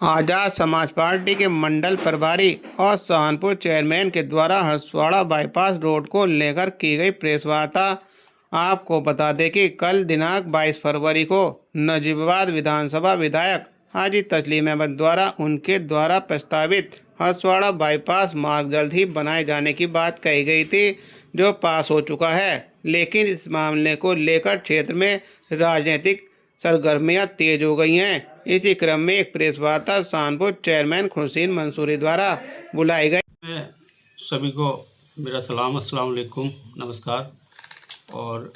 Azad Samaj party के मंडल प्रभारी और सहारनपुर चेयरमैन के द्वारा हसवाड़ा बाईपास रोड को लेकर की गई प्रेस वार्ता। आपको बता दें कि कल दिनांक 22 फरवरी को नजीबाबाद विधानसभा विधायक हाजी तस्लीम अहमद द्वारा उनके द्वारा प्रस्तावित हसवाड़ा बाईपास मार्ग जल्द ही बनाए जाने की बात कही गई थी, जो पास हो चुका है। लेकिन इस मामले को लेकर क्षेत्र में राजनीतिक सरगर्मियां तेज हो गई हैं। इसी क्रम में एक प्रेस वार्ता सहारनपुर चेयरमैन खुर्शीद मंसूरी द्वारा बुलाई गई। मैं सभी को मेरा सलाम, अस्सलाम वालेकुम, नमस्कार। और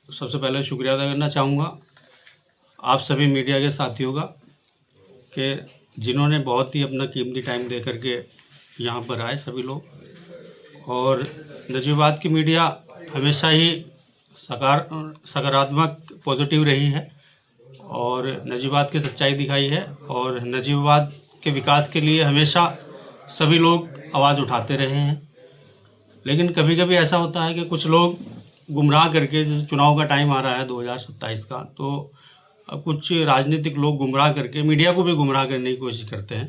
सबसे पहले शुक्रिया अदा करना चाहूँगा आप सभी मीडिया के साथियों का कि जिन्होंने बहुत ही अपना कीमती टाइम दे करके यहाँ पर आए सभी लोग। और नजीबाबाद की मीडिया हमेशा ही सकारात्मक पॉजिटिव रही है और नजीबाबाद की सच्चाई दिखाई है और नजीबाबाद के विकास के लिए हमेशा सभी लोग आवाज़ उठाते रहे हैं। लेकिन कभी कभी ऐसा होता है कि कुछ लोग गुमराह करके, जैसे चुनाव का टाइम आ रहा है 2027 का, तो कुछ राजनीतिक लोग गुमराह करके मीडिया को भी गुमराह करने की कोशिश करते हैं।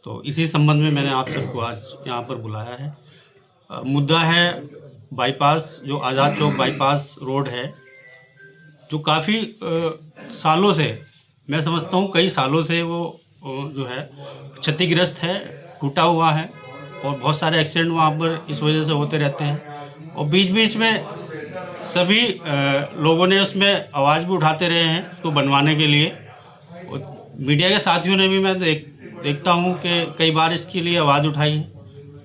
तो इसी संबंध में मैंने आप सबको आज यहाँ पर बुलाया है। मुद्दा है बाईपास, जो आज़ाद चौक बाईपास रोड है, जो काफ़ी सालों से, मैं समझता हूँ कई सालों से वो जो है क्षतिग्रस्त है, टूटा हुआ है और बहुत सारे एक्सीडेंट वहाँ पर इस वजह से होते रहते हैं। और बीच बीच में सभी लोगों ने उसमें आवाज़ भी उठाते रहे हैं उसको बनवाने के लिए। और मीडिया के साथियों ने भी, मैं देखता हूँ कि कई बार इसके लिए आवाज़ उठाई है।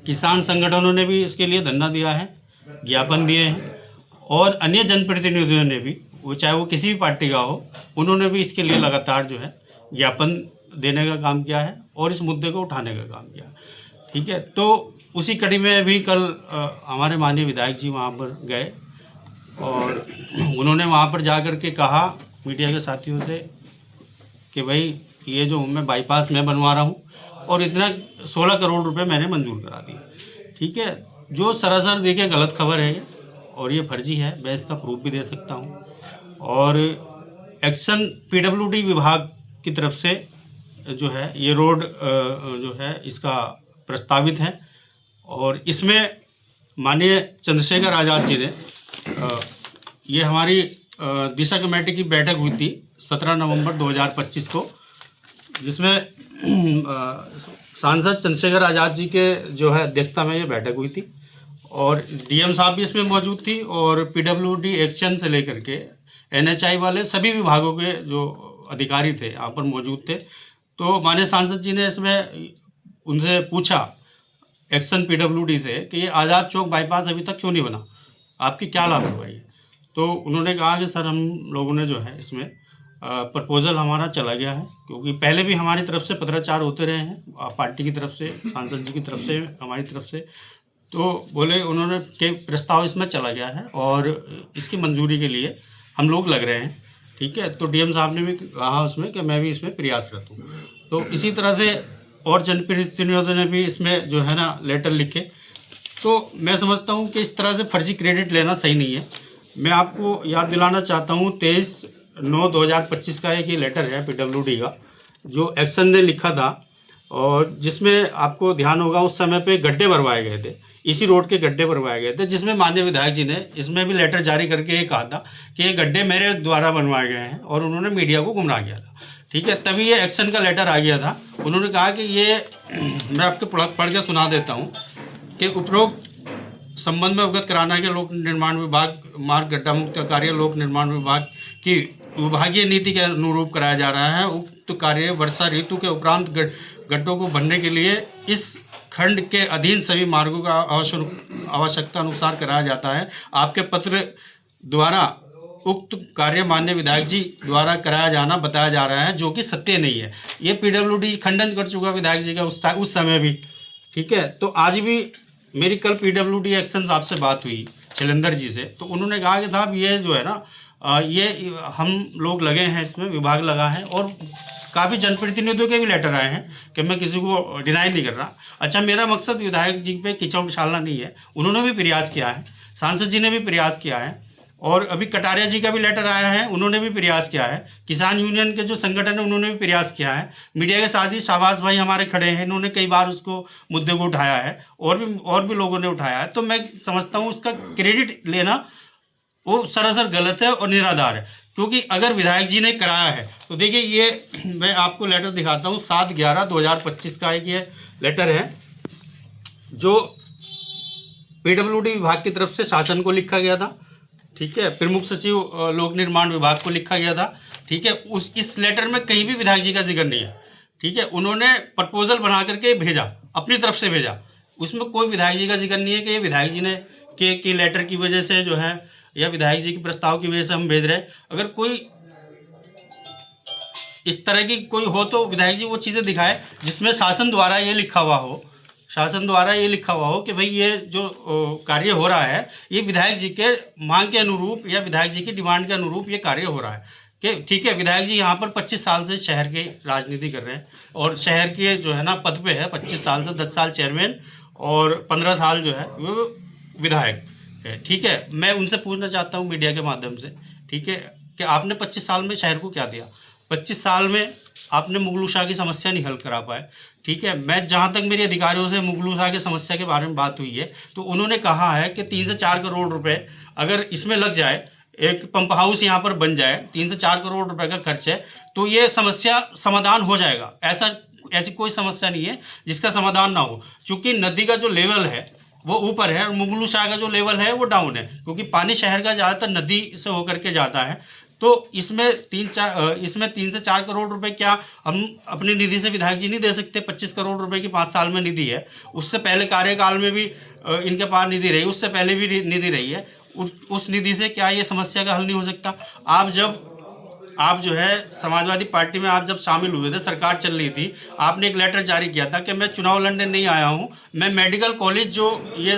किसान संगठनों ने भी इसके लिए धरना दिया है, ज्ञापन दिए हैं और अन्य जनप्रतिनिधियों ने भी, वो चाहे वो किसी भी पार्टी का हो, उन्होंने भी इसके लिए लगातार जो है ज्ञापन देने का काम किया है और इस मुद्दे को उठाने का काम किया। ठीक है, तो उसी कड़ी में भी कल हमारे माननीय विधायक जी वहाँ पर गए और उन्होंने वहाँ पर जा कर के कहा मीडिया के साथियों से कि भाई ये जो मैं बाईपास मैं बनवा रहा हूँ और इतना 16 करोड़ रुपए मैंने मंजूर करा दिए। ठीक है, जो सरासर देखिए गलत खबर है और ये फर्जी है, मैं इसका प्रूफ भी दे सकता हूँ। और एक्शन पीडब्ल्यूडी विभाग की तरफ से जो है ये रोड जो है इसका प्रस्तावित है और इसमें माननीय चंद्रशेखर आज़ाद जी ने ये हमारी दिशा कमेटी की बैठक हुई थी 17 नवंबर 2025 को, जिसमें सांसद चंद्रशेखर आज़ाद जी के जो है अध्यक्षता में ये बैठक हुई थी और डीएम साहब भी इसमें मौजूद थी और पीडब्ल्यूडी एक्शन से लेकर के एनएचआई वाले सभी विभागों के जो अधिकारी थे यहाँ पर मौजूद थे। तो माननीय सांसद जी ने इसमें उनसे पूछा एक्शन पीडब्ल्यूडी से कि ये आज़ाद चौक बाईपास अभी तक क्यों नहीं बना, आपकी क्या लापरवाही है। तो उन्होंने कहा कि सर हम लोगों ने जो है इसमें प्रपोज़ल हमारा चला गया है, क्योंकि पहले भी हमारी तरफ से पत्राचार होते रहे हैं पार्टी की तरफ से, सांसद जी की तरफ से, हमारी तरफ से। तो बोले उन्होंने कि प्रस्ताव इसमें चला गया है और इसकी मंजूरी के लिए हम लोग लग रहे हैं। ठीक है, तो डीएम साहब ने भी कहा उसमें कि मैं भी इसमें प्रयासरत हूँ। तो इसी तरह से और जनप्रतिनिधियों ने भी इसमें जो है ना लेटर लिखे। तो मैं समझता हूँ कि इस तरह से फर्जी क्रेडिट लेना सही नहीं है। मैं आपको याद दिलाना चाहता हूँ 23/9/2025 का एक ये लेटर है पीडब्ल्यूडी का, जो एक्शन ने लिखा था और जिसमें आपको ध्यान होगा उस समय पे गड्ढे भरवाए गए थे, इसी रोड के गड्ढे भरवाए गए थे, जिसमें माननीय विधायक जी ने इसमें भी लेटर जारी करके ये कहा था कि ये गड्ढे मेरे द्वारा बनवाए गए हैं और उन्होंने मीडिया को गुमराह किया था। ठीक है, तभी ये एक्शन का लेटर आ गया था। उन्होंने कहा कि ये मैं आपको पढ़ के सुना देता हूँ कि उपरोक्त संबंध में अवगत कराना है कि लोक निर्माण विभाग मार्ग गड्ढा मुक्त का कार्य लोक निर्माण विभाग की विभागीय नीति के अनुरूप कराया जा रहा है। उक्त कार्य वर्षा ऋतु के उपरांत गड्ढों को भरने के लिए इस खंड के अधीन सभी मार्गों का आवश्यकता अनुसार कराया जाता है। आपके पत्र द्वारा उक्त कार्य माननीय विधायक जी द्वारा कराया जाना बताया जा रहा है, जो कि सत्य नहीं है। ये पीडब्ल्यूडी खंडन कर चुका विधायक जी का उस समय भी। ठीक है, तो आज भी मेरी कल पीडब्ल्यूडी एक्शन साहब से बात हुई शैलेंद्र जी से, तो उन्होंने कहा कि साहब ये जो है ना ये हम लोग लगे हैं, इसमें विभाग लगा है और काफ़ी जनप्रतिनिधियों के भी लेटर आए हैं कि मैं किसी को डिनाई नहीं कर रहा। अच्छा, मेरा मकसद विधायक जी पे कीचड़ उछालना नहीं है, उन्होंने भी प्रयास किया है, सांसद जी ने भी प्रयास किया है और अभी कटारिया जी का भी लेटर आया है, उन्होंने भी प्रयास किया है। किसान यूनियन के जो संगठन है उन्होंने भी प्रयास किया है। मीडिया के साथ ही शाहबाज भाई हमारे खड़े हैं, इन्होंने कई बार उसको मुद्दे को उठाया है, और भी लोगों ने उठाया है। तो मैं समझता हूँ उसका क्रेडिट लेना वो सरासर गलत है और निराधार है, क्योंकि अगर विधायक जी ने कराया है तो देखिए, ये मैं आपको लेटर दिखाता हूँ, 7/11/2025 का एक ये लेटर है जो पीडब्ल्यूडी विभाग की तरफ से शासन को लिखा गया था। ठीक है, प्रमुख सचिव लोक निर्माण विभाग को लिखा गया था। ठीक है, इस लेटर में कहीं भी विधायक जी का जिक्र नहीं है। ठीक है, उन्होंने प्रपोजल बना करके भेजा, अपनी तरफ से भेजा, उसमें कोई विधायक जी का जिक्र नहीं है कि ये विधायक जी ने के लेटर की वजह से जो है, या विधायक जी के प्रस्ताव की वजह से हम भेज रहे हैं। अगर कोई इस तरह की कोई हो तो विधायक जी वो चीज़ें दिखाए जिसमें शासन द्वारा ये लिखा हुआ हो, शासन द्वारा ये लिखा हुआ हो कि भाई ये जो कार्य हो रहा है ये विधायक जी के मांग के अनुरूप या विधायक जी की डिमांड के अनुरूप ये कार्य हो रहा है। कि ठीक है, विधायक जी यहाँ पर 25 साल से शहर की राजनीति कर रहे हैं और शहर के जो है ना पद पे है, 25 साल से 10 साल चेयरमैन और 15 साल जो है वो विधायक है। ठीक है, मैं उनसे पूछना चाहता हूँ मीडिया के माध्यम से, ठीक है, कि आपने 25 साल में शहर को क्या दिया? 25 साल में आपने मुगलू शाह की समस्या नहीं हल करा पाए। ठीक है, मैं जहाँ तक मेरे अधिकारियों से मुगलू शाह की समस्या के बारे में बात हुई है तो उन्होंने कहा है कि 3 से 4 करोड़ रुपए अगर इसमें लग जाए, एक पंप हाउस यहाँ पर बन जाए, 3 से 4 करोड़ रुपए का खर्च है, तो ये समस्या समाधान हो जाएगा। ऐसी कोई समस्या नहीं है जिसका समाधान ना हो, क्योंकि नदी का जो लेवल है वो ऊपर है और मुगलू शाह का जो लेवल है वो डाउन है, क्योंकि पानी शहर का ज़्यादातर नदी से होकर के जाता है। तो इसमें 3 से 4 करोड़ रुपए क्या हम अपनी निधि से विधायक जी नहीं दे सकते? 25 करोड़ रुपए की 5 साल में निधि है, उससे पहले कार्यकाल में भी इनके पास निधि रही, उससे पहले भी निधि रही है। उस निधि से क्या ये समस्या का हल नहीं हो सकता? आप जो है समाजवादी पार्टी में आप जब शामिल हुए थे, सरकार चल रही थी, आपने एक लेटर जारी किया था कि मैं चुनाव लड़ने नहीं आया हूँ, मैं मेडिकल कॉलेज जो ये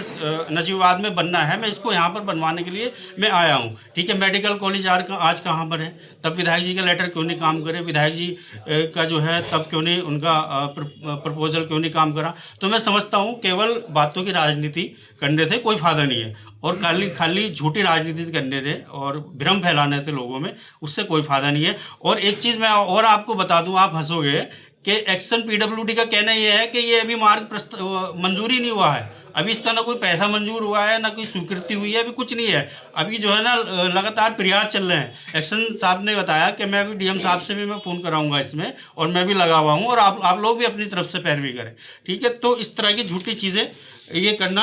नजीबाबाद में बनना है मैं इसको यहाँ पर बनवाने के लिए मैं आया हूँ। ठीक है, मेडिकल कॉलेज आज कहाँ पर है? तब विधायक जी का लेटर क्यों नहीं काम करे? विधायक जी का जो है तब क्यों नहीं उनका प्रपोजल क्यों नहीं काम करा? तो मैं समझता हूँ केवल बातों की राजनीति करने से कोई फायदा नहीं है, और खाली झूठी राजनीति करने थे और भ्रम फैलाने थे लोगों में, उससे कोई फायदा नहीं है। और एक चीज़ मैं और आपको बता दूं, आप हंसोगे कि एक्शन पीडब्ल्यूडी का कहना यह है कि ये अभी मार्ग मंजूरी नहीं हुआ है, अभी इसका ना कोई पैसा मंजूर हुआ है, ना कोई स्वीकृति हुई है, अभी कुछ नहीं है। अभी जो है ना लगातार प्रयास चल रहे हैं। एक्शन साहब ने बताया कि मैं अभी डीएम साहब से भी मैं फ़ोन कराऊंगा इसमें, और मैं भी लगा हुआ हूँ, और आप लोग भी अपनी तरफ से पैरवी करें। ठीक है, तो इस तरह की झूठी चीज़ें ये करना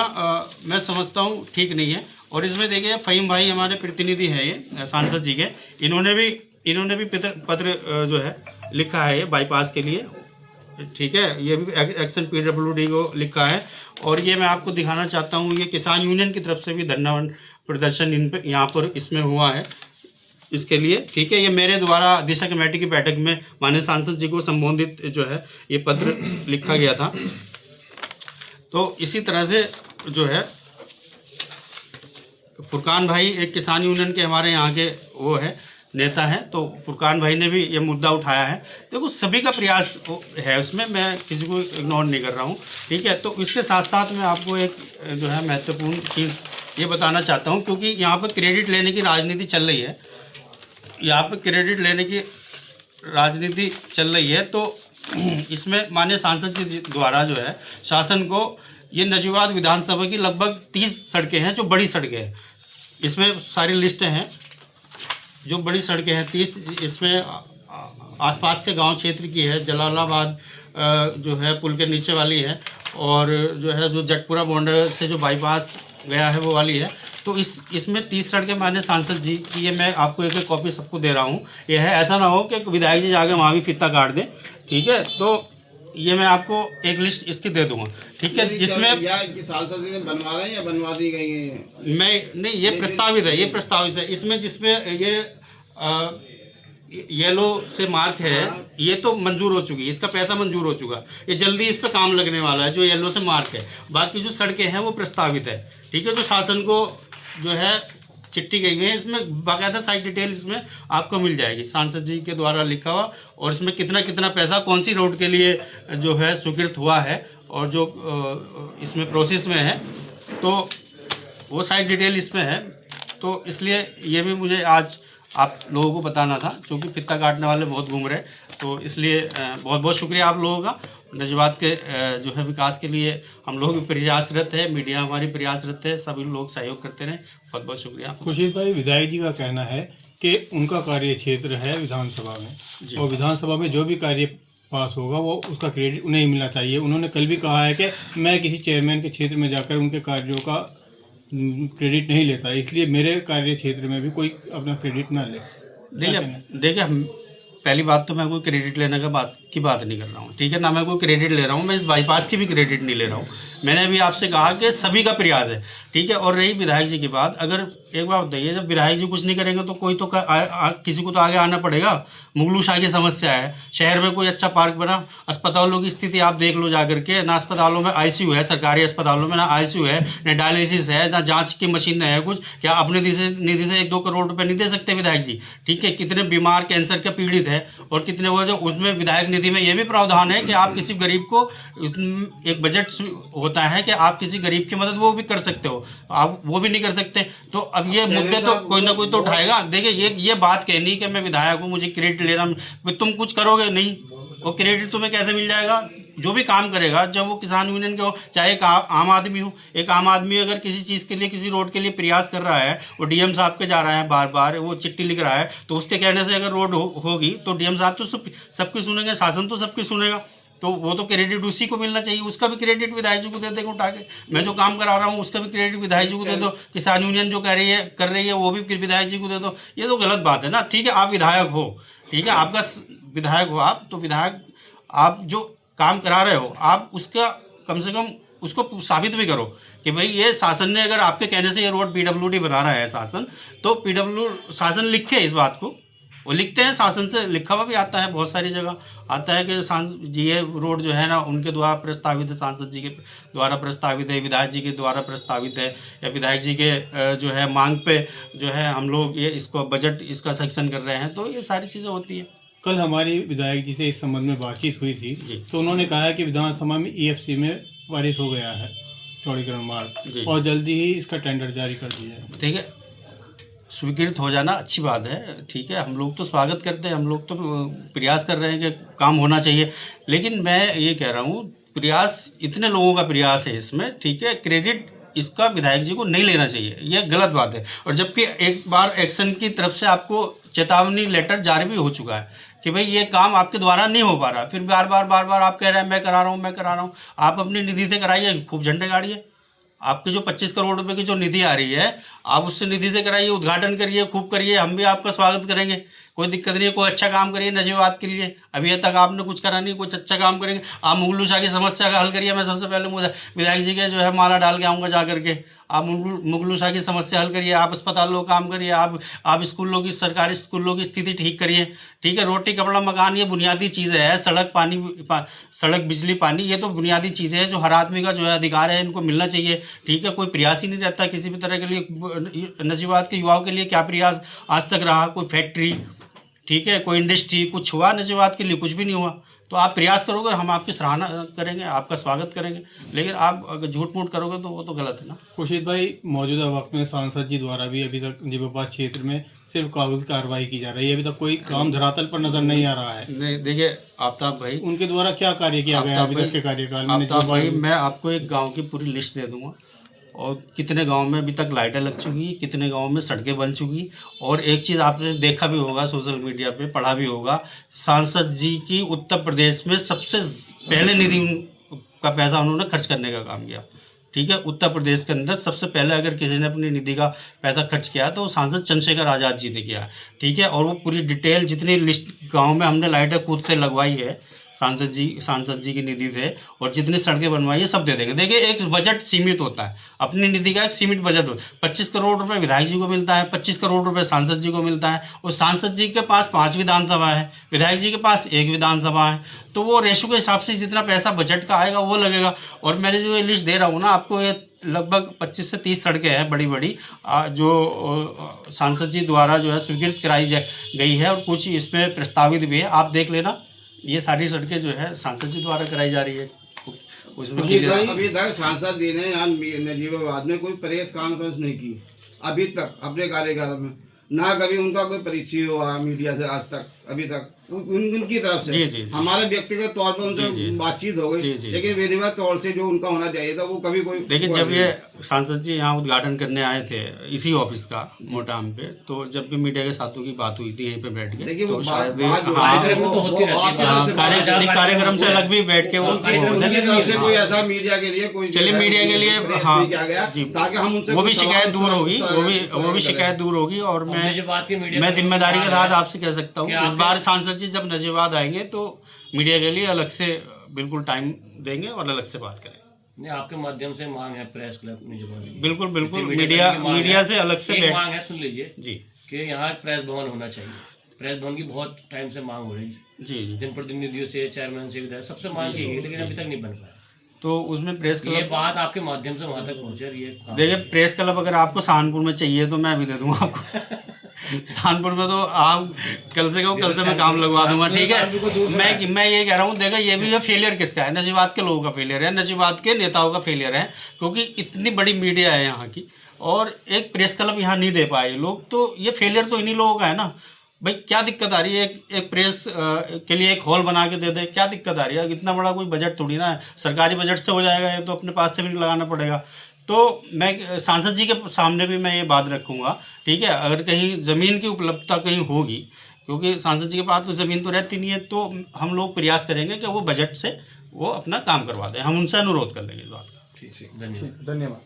मैं समझता हूँ ठीक नहीं है। और इसमें देखिए फ़हीम भाई हमारे प्रतिनिधि हैं ये सांसद जी के, इन्होंने भी पत्र जो है लिखा है ये बाईपास के लिए। ठीक है, ये भी एक्शन पीडब्ल्यूडी को लिखा है, और ये मैं आपको दिखाना चाहता हूँ, ये किसान यूनियन की तरफ से भी धरना प्रदर्शन यहाँ पर इसमें हुआ है इसके लिए। ठीक है, ये मेरे द्वारा दिशा कमेटी की बैठक में माननीय सांसद जी को संबोधित जो है ये पत्र लिखा गया था। तो इसी तरह से जो है फुरकान भाई एक किसान यूनियन के हमारे यहाँ के वो है नेता हैं, तो फुरकान भाई ने भी ये मुद्दा उठाया है। देखो सभी का प्रयास है उसमें, मैं किसी को इग्नोर नहीं कर रहा हूँ। ठीक है, तो इसके साथ साथ मैं आपको एक जो है महत्वपूर्ण चीज़ ये बताना चाहता हूँ, क्योंकि यहाँ पर क्रेडिट लेने की राजनीति चल रही है, यहाँ पर क्रेडिट लेने की राजनीति चल रही है। तो इसमें माननीय सांसद जी द्वारा जो है शासन को ये नजीबाबाद विधानसभा की लगभग 30 सड़कें हैं जो बड़ी सड़कें हैं, इसमें सारी लिस्टें हैं जो बड़ी सड़कें हैं 30, इसमें आसपास के गांव क्षेत्र की है, जलालाबाद जो है पुल के नीचे वाली है, और जो है जो जटपुरा बॉर्डर से जो बाईपास गया है वो वाली है। तो इसमें 30 सड़कें माननीय सांसद जी की, ये मैं आपको एक कॉपी सबको दे रहा हूँ। ये है, ऐसा ना हो कि विधायक जी जाके वहाँ भी फीता काट दें। ठीक है, तो ये मैं आपको एक लिस्ट इसकी दे दूंगा। ठीक है, जिसमें सांसद जी बनवा रहे हैं या बनवा दी गई है? मैं नहीं, ये प्रस्तावित है, ये प्रस्तावित है। इसमें जिसमें ये येलो से मार्क है ये तो मंजूर हो चुकी है, इसका पैसा मंजूर हो चुका, ये जल्दी इस पे काम लगने वाला है जो येलो से मार्क है। बाकी जो सड़कें हैं वो प्रस्तावित है। ठीक है, जो शासन को जो है चिट्ठी गई है, इसमें बाकायदा सारी डिटेल इसमें आपको मिल जाएगी सांसद जी के द्वारा लिखा हुआ, और इसमें कितना कितना पैसा कौन सी रोड के लिए जो है स्वीकृत हुआ है और जो इसमें प्रोसेस में है, तो वो सारी डिटेल इसमें है। तो इसलिए ये भी मुझे आज आप लोगों को बताना था, क्योंकि फित्ता काटने वाले बहुत घूम रहे, तो इसलिए बहुत बहुत शुक्रिया आप लोगों का। नजवात के जो है विकास के लिए हम लोग भी प्रयासरत है, मीडिया हमारी प्रयासरत है, सभी लोग सहयोग करते रहे। बहुत बहुत शुक्रिया। खुर्शीद भाई, विधायक जी का कहना है कि उनका कार्य क्षेत्र है विधानसभा में, और विधानसभा में जो भी कार्य पास होगा वो उसका क्रेडिट उन्हें ही मिलना चाहिए। उन्होंने कल भी कहा है कि मैं किसी चेयरमैन के क्षेत्र में जाकर उनके कार्यों का क्रेडिट नहीं लेता, इसलिए मेरे कार्य क्षेत्र में भी कोई अपना क्रेडिट ना ले। देखिए पहली बात तो मैं कोई क्रेडिट लेने की बात नहीं कर रहा हूँ, ठीक है ना। मैं कोई क्रेडिट ले रहा हूँ, मैं इस बाईपास की भी क्रेडिट नहीं ले रहा हूँ। मैंने अभी आपसे कहा कि सभी का प्रयास है, ठीक है। और रही विधायक जी की बात, अगर एक बात बताइए, जब विधायक जी कुछ नहीं करेंगे तो कोई तो किसी को तो आगे आना पड़ेगा। मुगलू शाह की समस्या है, शहर में कोई अच्छा पार्क बना, अस्पतालों की स्थिति आप देख लो जा करके, ना अस्पतालों में आईसीयू है, सरकारी अस्पतालों में ना आईसीयू है, ना डायलिसिस है, ना जांच की मशीन है कुछ। क्या अपने निधि से 1-2 करोड़ रुपए नहीं दे सकते विधायक जी, ठीक है। कितने बीमार कैंसर के पीड़ित है, और कितने वो जो उसमें विधायक निधि में ये भी प्रावधान है कि आप किसी गरीब को, एक बजट होता है कि आप किसी गरीब की मदद वो भी कर सकते हो, आप वो भी नहीं कर सकते। तो अब ये मुद्दे तो कोई ना कोई तो उठाएगा। देखिए ये बात कहनी कि मैं विधायक हूँ, मुझे क्रेडिट लेना, तुम कुछ करोगे नहीं, वो क्रेडिट तुम्हें कैसे मिल जाएगा। जो भी काम करेगा, जब वो किसान यूनियन के हो, चाहे एक आम आदमी हो, एक आम आदमी अगर किसी चीज़ के लिए, किसी रोड के लिए प्रयास कर रहा है, वो डीएम साहब के जा रहा है, बार बार वो चिट्ठी लिख रहा है, तो उसके कहने से अगर रोड होगी तो डीएम साहब तो सबकी सुनेंगे, शासन तो सबकी सुनेगा, तो वो तो क्रेडिट उसी को मिलना चाहिए। उसका भी क्रेडिट विधायक जी को दे देंगे उठा के। मैं जो काम करा रहा हूँ उसका भी क्रेडिट विधायक जी को दे दो, किसान यूनियन जो कर रही है वो भी फिर विधायक जी को दे दो। ये तो गलत बात है ना, ठीक है। आप विधायक हो, ठीक है, आपका विधायक हो आप, तो विधायक आप जो काम करा रहे हो, आप उसका कम से कम उसको साबित भी करो कि भाई ये शासन ने, अगर आपके कहने से ये रोड पीडब्ल्यूडी बना रहा है शासन, तो शासन लिखे इस बात को, वो लिखते हैं, शासन से लिखा हुआ भी आता है, बहुत सारी जगह आता है कि ये रोड जो है ना उनके द्वारा प्रस्तावित है, सांसद जी के द्वारा प्रस्तावित है, विधायक जी के द्वारा प्रस्तावित है, या विधायक जी के जो है मांग पे जो है हम लोग ये इसको बजट इसका सेक्शन कर रहे हैं, तो ये सारी चीज़ें होती हैं। कल हमारी विधायक जी से इस संबंध में बातचीत हुई थी, तो उन्होंने कहा कि विधानसभा में ईएफसी में पारित हो गया है चौड़ीकरण मार्ग, और जल्दी ही इसका टेंडर जारी कर दिया है। ठीक है, स्वीकृत हो जाना अच्छी बात है, ठीक है, हम लोग तो स्वागत करते हैं, हम लोग तो प्रयास कर रहे हैं कि काम होना चाहिए। लेकिन मैं ये कह रहा हूँ, प्रयास इतने लोगों का प्रयास है इसमें, ठीक है, क्रेडिट इसका विधायक जी को नहीं लेना चाहिए, ये गलत बात है। और जबकि एक बार एक्शन की तरफ से आपको चेतावनी लेटर जारी भी हो चुका है कि भाई ये काम आपके द्वारा नहीं हो पा रहा, फिर बार बार आप कह रहे हैं मैं करा रहा हूँ। आप अपनी निधि से कराइए, खूब झंडे गाड़िए। आपकी जो 25 करोड़ रुपए की जो निधि आ रही है, आप उससे निधि से कराइए, उद्घाटन करिए, खूब करिए, हम भी आपका स्वागत करेंगे, कोई दिक्कत नहीं है। कोई अच्छा काम करिए नजीबात के लिए, अभी तक आपने कुछ करा नहीं, कुछ अच्छा काम करेंगे। आप मुगलू शाह की समस्या का हल करिए। मैं सबसे पहले विधायक जी के जो है माला डाल के आऊँगा जा करके, आप मुगलू शाह की समस्या हल करिए, आप अस्पतालों का काम करिए, आप स्कूलों की, सरकारी स्कूलों की स्थिति ठीक करिए, ठीक है। रोटी कपड़ा मकान ये बुनियादी चीज़ें हैं, सड़क पानी सड़क बिजली पानी, ये तो बुनियादी चीज़ें हैं जो हर आदमी का जो है अधिकार है, इनको मिलना चाहिए, ठीक है। कोई प्रयास ही नहीं रहता किसी भी तरह के लिए। नजीबात के युवाओं के लिए क्या प्रयास आज तक रहा? कोई फैक्ट्री, ठीक है, कोई इंडस्ट्री, कुछ हुआ नजीबात के लिए? कुछ भी नहीं हुआ। तो आप प्रयास करोगे, हम आपकी सराहना करेंगे, आपका स्वागत करेंगे, लेकिन आप अगर झूठ मूठ करोगे तो वो तो गलत है ना। खुर्शीद भाई, मौजूदा वक्त में सांसद जी द्वारा भी अभी तक नजीबाबाद क्षेत्र में सिर्फ कागज कार्रवाई की जा रही है, अभी तक कोई काम धरातल पर नजर नहीं आ रहा है। नहीं, देखिए आफ्ताब भाई, उनके द्वारा क्या कार्य किया गया अभी तक के कार्यकाल में? आफ्ताब भाई, मैं आपको एक गाँव की पूरी लिस्ट दे दूँगा, और कितने गांव में अभी तक लाइटें लग चुकी, कितने गांव में सड़कें बन चुकी। और एक चीज़ आपने देखा भी होगा, सोशल मीडिया पे पढ़ा भी होगा, सांसद जी की उत्तर प्रदेश में सबसे पहले निधि का पैसा उन्होंने खर्च करने का काम किया, ठीक है। उत्तर प्रदेश के अंदर सबसे पहले अगर किसी ने अपनी निधि का पैसा खर्च किया तो सांसद चंद्रशेखर आज़ाद जी ने किया, ठीक है। और वो पूरी डिटेल जितनी लिस्ट गाँव में हमने लाइटें खुद से लगवाई है सांसद जी की निधि से, और जितनी सड़कें बनवाई है सब दे देंगे। देखिए, एक बजट सीमित होता है, अपनी निधि का एक सीमित बजट हो। 25 करोड़ रुपए विधायक जी को मिलता है, 25 करोड़ रुपए सांसद जी को मिलता है, और सांसद जी के पास 5 विधानसभा है, विधायक जी के पास 1 विधानसभा है, तो वो रेशो के हिसाब से जितना पैसा बजट का आएगा वो लगेगा। और मैंने जो ये लिस्ट दे रहा हूँ ना आपको, ये लगभग 25 से 30 सड़कें हैं बड़ी बड़ी, जो सांसद जी द्वारा जो है स्वीकृत कराई गई है, और कुछ इसमें प्रस्तावित भी है, आप देख लेना। ये सारी सड़कें जो है सांसद जी द्वारा कराई जा रही है। उसमें अभी तक सांसद जी ने यहाँ नजीबाबाद में कोई प्रेस कॉन्फ्रेंस नहीं की, अभी तक अपने कार्यकाल में ना कभी उनका कोई परिचय हुआ मीडिया से आज तक, अभी तक उनकी तरफ से जी, जी, जी। हमारे व्यक्तिगत तौर पर जी, जी। उनसे बातचीत हो गई, जी, जी। लेकिन विधिवत तौर से जो उनका होना चाहिए था वो कभी कोई लेकिन हुआ जब नहीं। ये सांसद जी यहाँ उद्घाटन करने आए थे इसी ऑफिस का मोटाम पे, तो जब भी मीडिया के साथों की बात हुई थी यहीं पे बैठ के, देखिए वो तो बात शायद जो हाँ, है वो होती रहती है। आपकी तरफ से बात है। कार्यक्रम से अलग भी बैठ के वो उनकी तरफ से कोई ऐसा मीडिया के लिए कोई चलिए मीडिया के लिए प्रेस हाँ नहीं किया गया, जी, ताकि हम उनसे वो कोई भी शिकायत सवाल दूर होगी, वो भी करें। शिकायत दूर होगी। और हमने जो बात की मीडिया मैं के जिम्मेदारी के लिए साथ है आपसे कह सकता हूँ कि इस आपके- बार सांसद जी जब नजीबाद आएंगे तो मीडिया के लिए अलग से बिल्कुल टाइम देंगे और अलग से बात करें। नहीं, आपके माध्यम से मांग है प्रेस क्लब निजामुद्दीन की। बिल्कुल बिल्कुल क्योंकि मीडिया की मांग मीडिया है। से अलग से एक बैठ मांग है, सुन लीजिए जी कि यहाँ प्रेस भवन होना चाहिए। प्रेस भवन की बहुत टाइम से मांग हो रही है, जी जी। जनप्रतिनिधियों से, चेयरमैन से, विधायक सबसे मांग की है, लेकिन अभी तक नहीं बन पाया। तो उसमें प्रेस ये क्लब, बात आपके माध्यम से वहां तक पहुंचे और ये काम- देखिए प्रेस क्लब अगर आपको सहारनपुर में चाहिए तो मैं भी दे दूंगा आपको सहारनपुर में तो आप कल से मैं काम लगवा दूंगा, ठीक है। मैं ये कह रहा हूँ, देखो ये भी फेलियर किसका है, नजीबात के लोगों का फेलियर है, नजीबात के नेताओं का फेलियर है, क्योंकि इतनी बड़ी मीडिया है यहाँ की और एक प्रेस क्लब यहाँ नहीं दे पाए लोग, तो ये फेलियर तो इन्हीं लोगों का है ना। भाई क्या दिक्कत आ रही है, एक प्रेस के लिए एक हॉल बना के दे दे, क्या दिक्कत आ रही है? इतना बड़ा कोई बजट थोड़ी ना है, सरकारी बजट से हो जाएगा ये तो, अपने पास से भी नहीं लगाना पड़ेगा। तो मैं सांसद जी के सामने भी मैं ये बात रखूँगा, ठीक है। अगर कहीं ज़मीन की उपलब्धता कहीं होगी, क्योंकि सांसद जी के पास तो ज़मीन तो रहती नहीं है, तो हम लोग प्रयास करेंगे कि वो बजट से वो अपना काम करवा दें, हम उनसे अनुरोध कर लेंगे इस बात का। धन्यवाद। धन्यवाद।